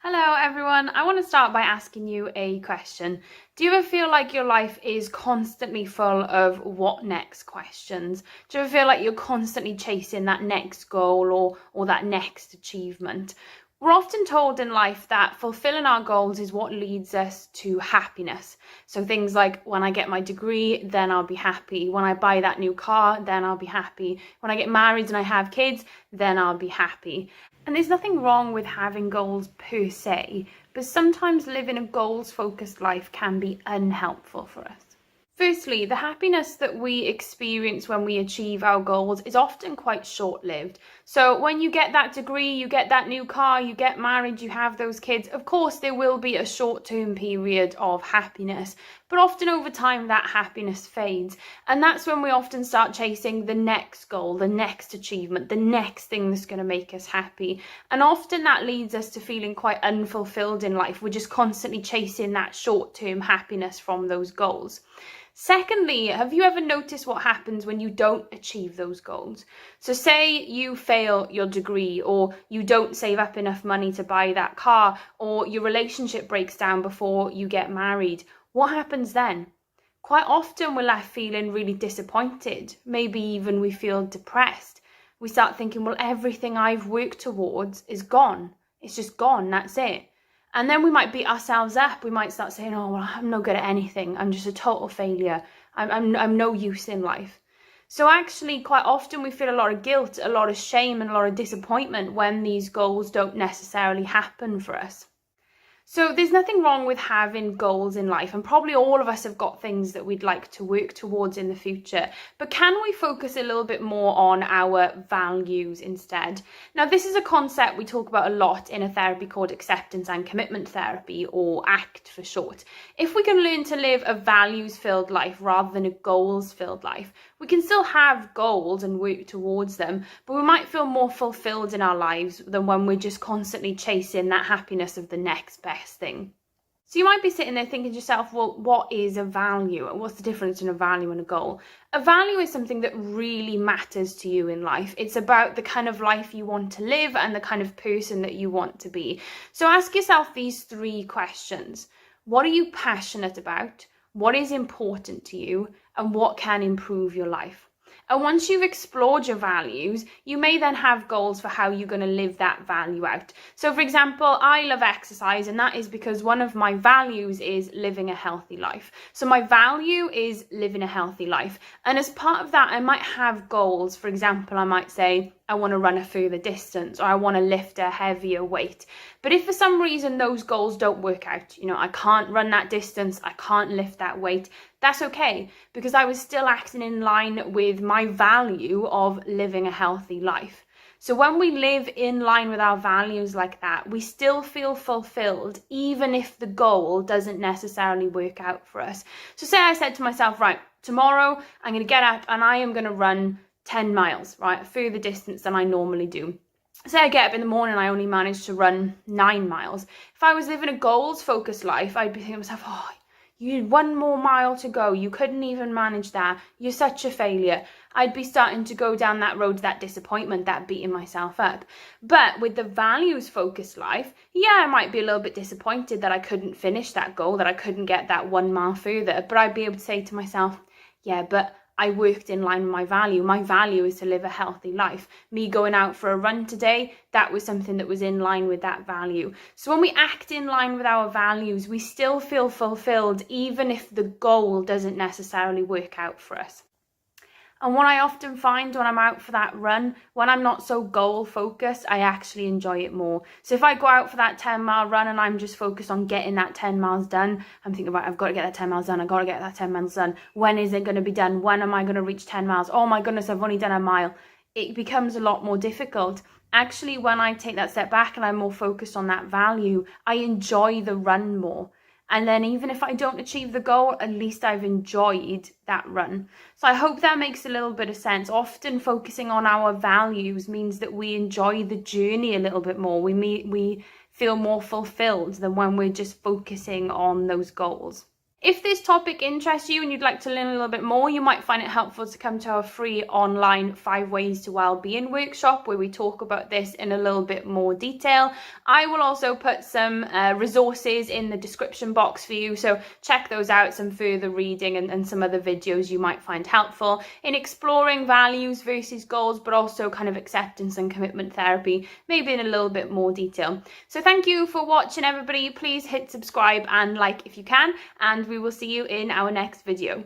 Hello everyone, I want to start by asking you a question. Do you ever feel like your life is constantly full of what next questions? Do you ever feel like you're constantly chasing that next goal or that next achievement? We're often told in life that fulfilling our goals is what leads us to happiness. So things like, when I get my degree, then I'll be happy. When I buy that new car, then I'll be happy. When I get married and I have kids, then I'll be happy. And there's nothing wrong with having goals per se, but sometimes living a goals-focused life can be unhelpful for us. Firstly, the happiness that we experience when we achieve our goals is often quite short-lived. So when you get that degree, you get that new car, you get married, you have those kids, of course there will be a short-term period of happiness, but often over time that happiness fades. And that's when we often start chasing the next goal, the next achievement, the next thing that's going to make us happy. And often that leads us to feeling quite unfulfilled in life. We're just constantly chasing that short-term happiness from those goals. Secondly, have you ever noticed what happens when you don't achieve those goals? So say you fail your degree, or you don't save up enough money to buy that car, or your relationship breaks down before you get married. What happens then? Quite often we're left feeling really disappointed. Maybe even we feel depressed. We start thinking, well, everything I've worked towards is gone. It's just gone, that's it. And then we might beat ourselves up. We might start saying, oh, well, I'm no good at anything. I'm just a total failure. I'm no use in life. So actually, quite often we feel a lot of guilt, a lot of shame, and a lot of disappointment when these goals don't necessarily happen for us. So there's nothing wrong with having goals in life, and probably all of us have got things that we'd like to work towards in the future. But can we focus a little bit more on our values instead? Now, this is a concept we talk about a lot in a therapy called acceptance and commitment therapy, or ACT for short. If we can learn to live a values-filled life rather than a goals-filled life, we can still have goals and work towards them, but we might feel more fulfilled in our lives than when we're just constantly chasing that happiness of the next best thing. So you might be sitting there thinking to yourself, well, what is a value? What's the difference in a value and a goal? A value is something that really matters to you in life. It's about the kind of life you want to live and the kind of person that you want to be. So ask yourself these 3 questions. What are you passionate about? What is important to you? And what can improve your life? And once you've explored your values, you may then have goals for how you're going to live that value out. So for example, I love exercise, and that is because one of my values is living a healthy life. So my value is living a healthy life. And as part of that, I might have goals. For example, I might say, I want to run a further distance, or I want to lift a heavier weight. But if for some reason those goals don't work out, I can't run that distance, I can't lift that weight, that's okay, because I was still acting in line with my value of living a healthy life. So when we live in line with our values like that, we still feel fulfilled, even if the goal doesn't necessarily work out for us. So say I said to myself, right, tomorrow I'm going to get up and I am going to run 10 miles, right, a further distance than I normally do. Say I get up in the morning and I only manage to run 9 miles. If I was living a goals-focused life, I'd be thinking to myself, oh, you had 1 more mile to go. You couldn't even manage that. You're such a failure. I'd be starting to go down that road, that disappointment, that beating myself up. But with the values-focused life, yeah, I might be a little bit disappointed that I couldn't finish that goal, that I couldn't get that 1 mile further. But I'd be able to say to myself, yeah, but I worked in line with my value. My value is to live a healthy life. Me going out for a run today, that was something that was in line with that value. So when we act in line with our values, we still feel fulfilled, even if the goal doesn't necessarily work out for us. And what I often find when I'm out for that run, when I'm not so goal focused, I actually enjoy it more. So if I go out for that 10-mile run and I'm just focused on getting that 10 miles done, I'm thinking about, I've got to get that 10 miles done. I've got to get that 10 miles done. When is it going to be done? When am I going to reach 10 miles? Oh my goodness, I've only done a mile. It becomes a lot more difficult. Actually, when I take that step back and I'm more focused on that value, I enjoy the run more. And then even if I don't achieve the goal, at least I've enjoyed that run. So I hope that makes a little bit of sense. Often focusing on our values means that we enjoy the journey a little bit more. We feel more fulfilled than when we're just focusing on those goals. If this topic interests you and you'd like to learn a little bit more, you might find it helpful to come to our free online 5 Ways to Wellbeing workshop, where we talk about this in a little bit more detail. I will also put some resources in the description box for you, so check those out, some further reading and some other videos you might find helpful in exploring values versus goals, but also kind of acceptance and commitment therapy, maybe in a little bit more detail. So thank you for watching, everybody. Please hit subscribe and like if you can, and we will see you in our next video.